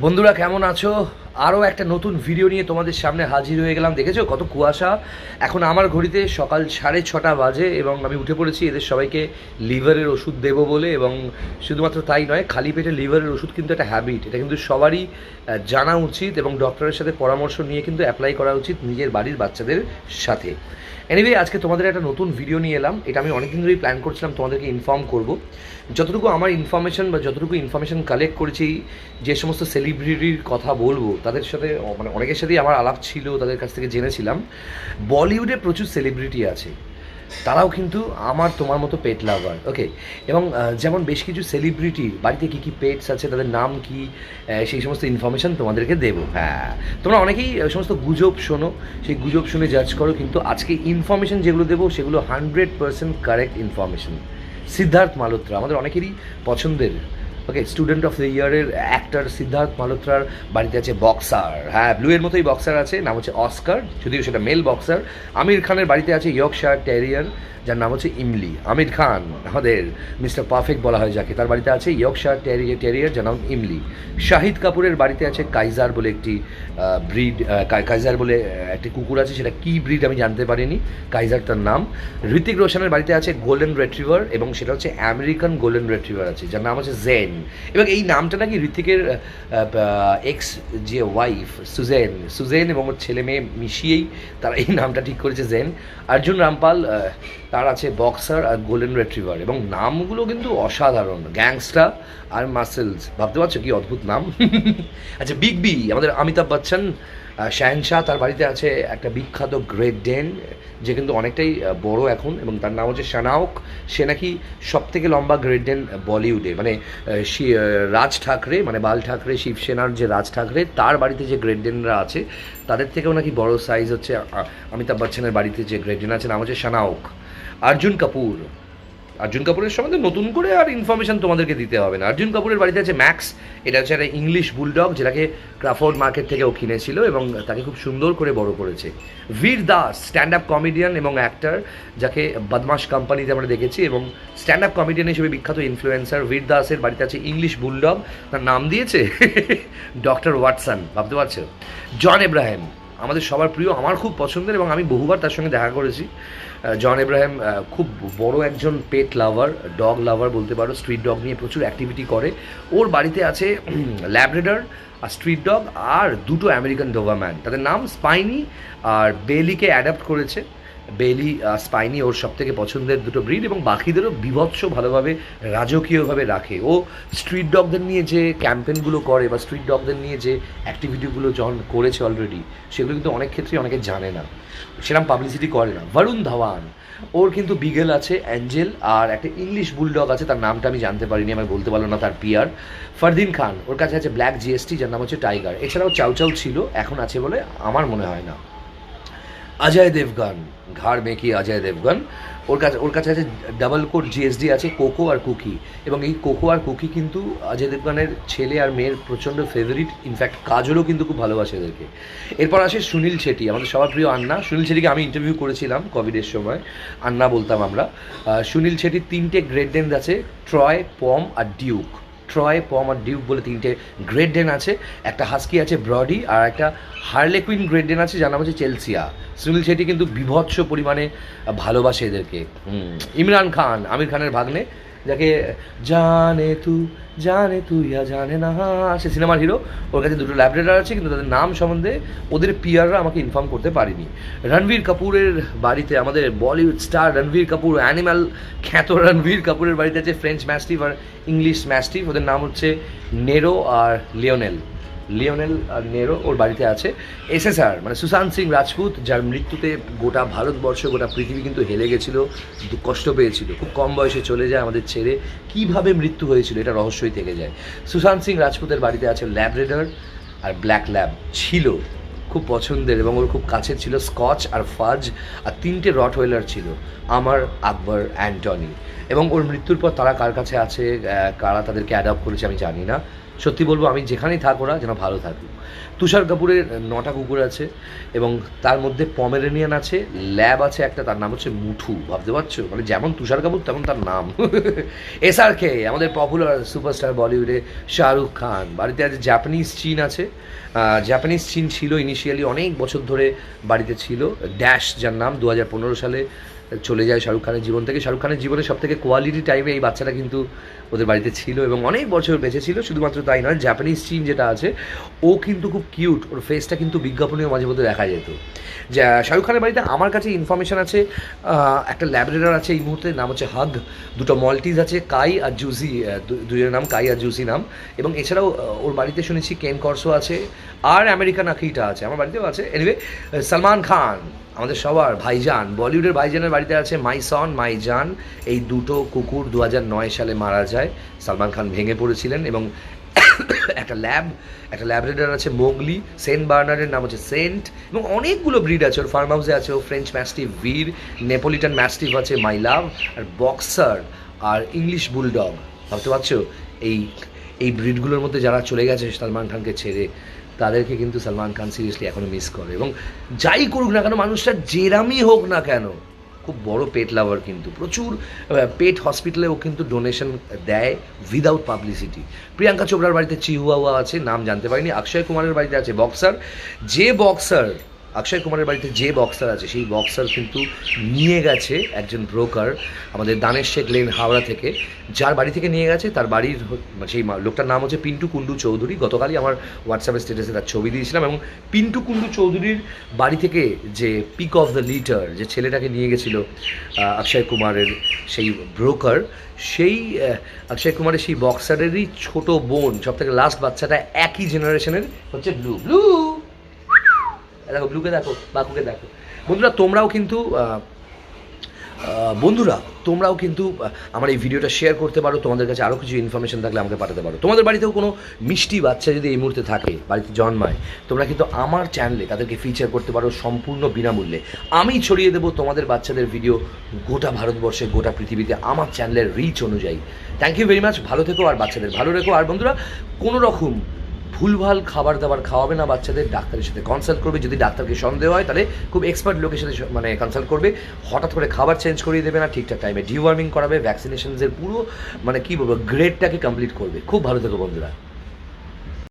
বন্ধুরা কেমন আছো? আরও একটা নতুন ভিডিও নিয়ে তোমাদের সামনে হাজির হয়ে গেলাম। দেখেছো কত কুয়াশা? এখন আমার ঘড়িতে সকাল 6:30 বাজে এবং আমি উঠে পড়েছি এদের সবাইকে লিভারের ওষুধ দেবো বলে। এবং শুধুমাত্র তাই নয়, খালি পেটে লিভারের ওষুধ কিন্তু একটা হ্যাবিট, এটা কিন্তু সবারই জানা উচিত এবং ডক্টরের সাথে পরামর্শ নিয়ে কিন্তু অ্যাপ্লাই করা উচিত নিজের বাড়ির বাচ্চাদের সাথে। এনিওয়ে, আজকে তোমাদের একটা নতুন ভিডিও নিয়ে এলাম। এটা আমি অনেকদিন ধরেই প্ল্যান করছিলাম তোমাদেরকে ইনফর্ম করব। যতটুকু আমার ইনফরমেশন বা যতটুকু ইনফরমেশন কালেক্ট করেছি, যে সমস্ত সেলিব্রিটির কথা বলবো তাদের সাথে, মানে অনেকের সাথেই আমার আলাপ ছিল, তাদের কাছ থেকে জেনেছিলাম বলিউডে প্রচুর সেলিব্রিটি আছে, তারাও কিন্তু আমার তোমার মতো পেট লাভার। ওকে, এবং যেমন বেশ কিছু সেলিব্রিটির বাড়িতে কী কী পেটস আছে, তাদের নাম কি, সেই সমস্ত ইনফরমেশান তোমাদেরকে দেবো। হ্যাঁ, তোমরা অনেকেই ওই সমস্ত গুজব শোনো, সেই গুজব শুনে জাজ করো, কিন্তু আজকে ইনফরমেশান যেগুলো দেবো সেগুলো 100% কারেক্ট ইনফরমেশান। সিদ্ধার্থ মালহোত্রা আমাদের অনেকেরই পছন্দের, ওকে, স্টুডেন্ট অফ দ্য ইয়ারের অ্যাক্টর সিদ্ধার্থ মালহোত্রার বাড়িতে আছে বক্সার। হ্যাঁ, ব্লুয়ের মতোই বক্সার আছে, নাম হচ্ছে অস্কার, যদিও সেটা মেল বক্সার। আমির খানের বাড়িতে আছে ইয়র্কশায়ার টেরিয়ার, যার নাম হচ্ছে ইমলি। আমির খান, আমাদের মিস্টার পারফেক্ট বলা হয় যাকে, তার বাড়িতে আছে ইয়র্কশায়ার টেরিয়ার, যার নাম ইমলি। শাহিদ কাপুরের বাড়িতে আছে কাইজার বলে একটি ব্রিড, কাইজার বলে একটি কুকুর আছে, সেটা কী ব্রিড আমি জানতে পারিনি, কাইজার তার নাম। ঋতিক রোশনের বাড়িতে আছে গোল্ডেন রেট্রিভার, এবং সেটা হচ্ছে আমেরিকান গোল্ডেন রেট্রিভার আছে, যার নাম হচ্ছে জেন। এবং এই নামটা নাকি ঋতিকের এক্স যে ওয়াইফ সুজেন এবং ওর ছেলে মেয়ে মিশিয়েই তারা এই নামটা ঠিক করেছে, জেন। অর্জুন রামপাল, তার আছে বক্সার আর গোল্ডেন রেট্রিভার, এবং নামগুলো কিন্তু অসাধারণ, গ্যাংস্টার আর মাসেলস, ভাবতে পারছো কি অদ্ভুত নাম। আচ্ছা, বিগ বি আমাদের অমিতাভ বচ্চন, শাহেনশাহ, তার বাড়িতে আছে একটা বিখ্যাত গ্রেট ডেন, যে কিন্তু অনেকটাই বড় এখন, এবং তার নাম হচ্ছে শাহরুখ। সে নাকি সব থেকে লম্বা গ্রেট ডেন বলিউডে, মানে রাজ ঠাকরে, মানে বাল ঠাকরে, শিবসেনার যে রাজ ঠাকরে, তার বাড়িতে যে গ্রেট ডেনরা আছে তাদের থেকেও নাকি বড় সাইজ হচ্ছে অমিতাভ বচ্চনের বাড়িতে যে গ্রেট ডেন আছে, নাম হচ্ছে শাহরুখ। অর্জুন কাপুরের সম্বন্ধে নতুন করে আর ইনফরমেশন তোমাদেরকে দিতে হবে না। অর্জুন কাপুরের বাড়িতে আছে ম্যাক্স, এটা হচ্ছে একটা ইংলিশ বুলডগ, যেটাকে ক্রাফোর্ড মার্কেট থেকে ও কিনেছিল এবং তাকে খুব সুন্দর করে বড় করেছে। বীর দাস, স্ট্যান্ড আপ কমেডিয়ান এবং অ্যাক্টর, যাকে বদমাশ কোম্পানিতে আমরা দেখেছি, এবং স্ট্যান্ড আপ কমেডিয়ান হিসেবে বিখ্যাত ইনফ্লুয়েন্সার বীর দাসের বাড়িতে আছে ইংলিশ বুলডগ, তার নাম দিয়েছে ডক্টর ওয়াটসন, ভাবতে পারছো। জন এব্রাহিম, আমাদের সবার প্রিয়, আমার খুব পছন্দের, এবং আমি বহুবার তার সঙ্গে দেখা করেছি। জন এব্রাহিম খুব বড় একজন পেট লাভার, ডগ লাভার বলতে পারো, স্ট্রিট ডগ নিয়ে প্রচুর অ্যাক্টিভিটি করে। ওর বাড়িতে আছে ল্যাব্রাডর আর স্ট্রিট ডগ আর দুটো আমেরিকান ডোবারম্যান, তাদের নাম স্পাইনি আর বেলিকে অ্যাডাপ্ট করেছে। বেলি, স্পাইনি ওর সব থেকে পছন্দের দুটো ব্রিড, এবং বাকিদেরও বিভৎস ভালোভাবে রাজকীয়ভাবে রাখে। ও স্ট্রিট ডগদের নিয়ে যে ক্যাম্পেনগুলো করে বা স্ট্রিট ডগদের নিয়ে যে অ্যাক্টিভিটিগুলো যখন করেছে অলরেডি, সেগুলো কিন্তু অনেক ক্ষেত্রেই অনেকে জানে না, সেরকম পাবলিসিটি করে না। বরুণ ধাওয়ান, ওর কিন্তু বিগেল আছে, অ্যাঞ্জেল, আর একটা ইংলিশ বুলডগ আছে, তার নামটা আমি জানতে পারিনি, আমি বলতে পারলো না, তার পিয়ার। ফারদিন খান, ওর কাছে আছে ব্ল্যাক জিএসটি, যার নাম হচ্ছে টাইগার। এছাড়াও চাউ চাউ ছিল, এখন আছে বলে আমার মনে হয় না। অজয় দেবগন, ঘাড় মেকি অজয় দেবগন, ওর কাছে আছে ডাবল কোট জিএসডি আছে, কোকো আর কুকি, এবং এই কোকো আর কুকি কিন্তু অজয় দেবগনের ছেলে আর মেয়ের প্রচণ্ড ফেভারিট, ইনফ্যাক্ট কাজলও কিন্তু খুব ভালোবাসে এদেরকে। এরপর আসে সুনীল শেট্টি, আমাদের সবার প্রিয় আন্না। সুনীল শেট্টিকে আমি ইন্টারভিউ করেছিলাম কোভিডের সময়, আন্না বলতাম আমরা। সুনীল শেট্টির 3টে গ্রেট ডেন আছে, ট্রয়, পম আর ডিউক। ট্রয়, পম আর ডিউক বলে 3টে গ্রেট ডেন আছে। একটা হাস্কি আছে ব্রডি, আর একটা হার্লেকুইন গ্রেট ডেন আছে, যার নাম হচ্ছে চেলসিয়া। সুনীল শেট্টি কিন্তু বিভৎস পরিমাণে ভালোবাসে এদেরকে। ইমরান খান, আমির খানের ভাগ্নে, যাকে জানে তু ইয়া জানে না, সে সিনেমার হিরো, ওর কাছে দুটো ল্যাবরেটর আছে, কিন্তু তাদের নাম সম্বন্ধে ওদের পিয়াররা আমাকে ইনফর্ম করতে পারিনি। রণবীর কাপুরের বাড়িতে, আমাদের বলিউড স্টার রণবীর কাপুর, অ্যানিম্যাল খ্যাত রণবীর কাপুরের বাড়িতে আছে ফ্রেঞ্চ ম্যাস্টিফ আর ইংলিশ ম্যাস্টিফ, ওদের নাম হচ্ছে নেরো আর লিওনেল আর নেরো ওর বাড়িতে আছে। এসএসআর, মানে সুশান্ত সিং রাজপুত, যার মৃত্যুতে গোটা ভারতবর্ষ, গোটা পৃথিবী কিন্তু হেলে গেছিলো, কষ্ট পেয়েছিল, খুব কম বয়সে চলে যায় আমাদের ছেড়ে। কীভাবে মৃত্যু হয়েছিল এটা রহস্যই থেকে যায়। সুশান্ত সিং রাজপুতের বাড়িতে আছে ল্যাব্রেডর আর ব্ল্যাক ল্যাব, ছিল খুব পছন্দের, এবং ওর খুব কাছের ছিল স্কচ আর ফাজ, আর 3টে রটওয়েলার ছিল, আমার, আকবর, অ্যান্টনি। এবং ওর মৃত্যুর পর তারা কার কাছে আছে, কারা তাদেরকে অ্যাডপ্ট করেছে আমি জানি না। সত্যি বলবো, আমি যেখানেই থাক ওরা যেন ভালো থাকুক। তুষার কাপুরের 9টা কুকুর আছে এবং তার মধ্যে পমেরেনিয়ান আছে, ল্যাব আছে একটা, তার নাম হচ্ছে মুঠু। ভাবতে পারছো, মানে যেমন তুষার কাপুর তেমন তার নাম। SRK, আমাদের পপুলার সুপারস্টার বলিউডে শাহরুখ খান বাড়িতে আছে। জাপানিজ চিন আছে, জাপানিজ চিন ছিল ইনিশিয়ালি, অনেক বছর ধরে বাড়িতে ছিল। ড্যাশ, যার নাম 2015 সালে চলে যায় শাহরুখ খানের জীবন থেকে। শাহরুখ খানের জীবনে সবথেকে কোয়ালিটি টাইমে এই বাচ্চাটা কিন্তু ওদের বাড়িতে ছিল এবং অনেক বছর বেঁচে ছিল। শুধুমাত্র তাই নয়, জাপানিজ চিন যেটা আছে ও কিন্তু খুব কিউট, ওর ফেসটা কিন্তু বিজ্ঞাপনেও মাঝে মধ্যে দেখা যেত। যা শাহরুখ খানের বাড়িতে আমার কাছে ইনফরমেশন আছে, একটা ল্যাবরেটর আছে এই মুহূর্তে, নাম হচ্ছে হাগ। দুটো মল্টিজ আছে, কাই আর জুসি, দুজনের নাম কাই আর জুসি নাম। এবং এছাড়াও ওর বাড়িতে শুনেছি কেন কর্সো আছে আর আমেরিকান আখিটা আছে, আমার বাড়িতেও আছে। এনিওয়ে, সলমান খান আমাদের সবার ভাইজান, বলিউডের ভাইজানের বাড়িতে আছে মাই সন মাই জান। এই দুটো কুকুর 2009 সালে মারা যায়, সলমান খান ভেঙে পড়েছিলেন। এবং একটা ল্যাবরেটর আছে মোগলি, সেন্ট বার্নারের নাম হচ্ছে সেন্ট, এবং অনেকগুলো ব্রিড আছে ওর ফার্ম হাউসে আছে। ও ফ্রেঞ্চ ম্যাস্টিফ ভির, নেপোলিটান ম্যাস্টিফ আছে মাই লাভ, আর বক্সার আর ইংলিশ বুলডগ। ভাবতে পারছো এই এই ব্রিডগুলোর মধ্যে যারা চলে গেছে সলমান খানকে ছেড়ে, তাদেরকে কিন্তু সলমান খান সিরিয়াসলি এখনও মিস করে। এবং যাই করুক না কেন, মানুষটা যেরামই হোক না কেন, খুব বড় পেট লাভার, কিন্তু প্রচুর পেট হসপিটালে ও কিন্তু ডোনেশন দেয় উইদাউট পাবলিসিটি। প্রিয়াঙ্কা চোপড়ার বাড়িতে চিহুয়াহুয়া আছে, নাম জানতে পারিনি। অক্ষয় কুমারের বাড়িতে আছে বক্সার। অক্ষয় কুমারের বাড়িতে যে বক্সার আছে, সেই বক্সার কিন্তু নিয়ে গেছে একজন ব্রোকার আমাদের দানেশ শেখ লেন হাওড়া থেকে। যার বাড়ি থেকে নিয়ে গেছে তার বাড়ির সেই লোকটার নাম হচ্ছে পিন্টু কুন্ডু চৌধুরী। গতকালই আমার হোয়াটসঅ্যাপের স্ট্যাটাসে তার ছবি দিয়েছিলাম। এবং পিন্টু কুন্ডু চৌধুরীর বাড়ি থেকে যে পিক অফ দ্য লিটার, যে ছেলেটাকে নিয়ে গেছিলো অক্ষয় কুমারের সেই ব্রোকার, সেই অক্ষয় কুমারের সেই বক্সারেরই ছোট বোন, সব থেকে লাস্ট বাচ্চাটা একই জেনারেশনের, হচ্ছে ব্লু। দেখো ব্লুকে, দেখো বাকুকে, দেখো। বন্ধুরা তোমরাও কিন্তু আমার এই ভিডিওটা শেয়ার করতে পারো। তোমাদের কাছে আরও কিছু ইনফরমেশন থাকলে আমাকে পাঠাতে পারো। তোমাদের বাড়িতেও কোনো মিষ্টি বাচ্চা যদি এই মুহূর্তে থাকে, বাড়িতে জন্মায়, তোমরা কিন্তু আমার চ্যানেলে তাদেরকে ফিচার করতে পারো সম্পূর্ণ বিনামূল্যে। আমি ছড়িয়ে দেবো তোমাদের বাচ্চাদের ভিডিও গোটা ভারতবর্ষে, গোটা পৃথিবীতে, আমার চ্যানেলের রিচ অনুযায়ী। Thank you very much. ভালো থেকো আর বাচ্চাদের ভালো রেখো। আর বন্ধুরা, কোনো রকম ভুলভাল খাবার দাবার খাওয়াবে না বাচ্চাদের, ডাক্তারের সাথে কনসাল্ট করবে। যদি ডাক্তারকে সন্দেহ হয় তাহলে খুব এক্সপার্ট লোকের সাথে মানে কনসাল্ট করবে। হঠাৎ করে খাবার চেঞ্জ করিয়ে দেবে না, ঠিকঠাক টাইমে ডিওয়ার্মিং করাবে, ভ্যাকসিনেশনসের পুরো মানে কী বলবো গ্রেডটাকে কমপ্লিট করবে। খুব ভালো থেকো বন্ধুরা।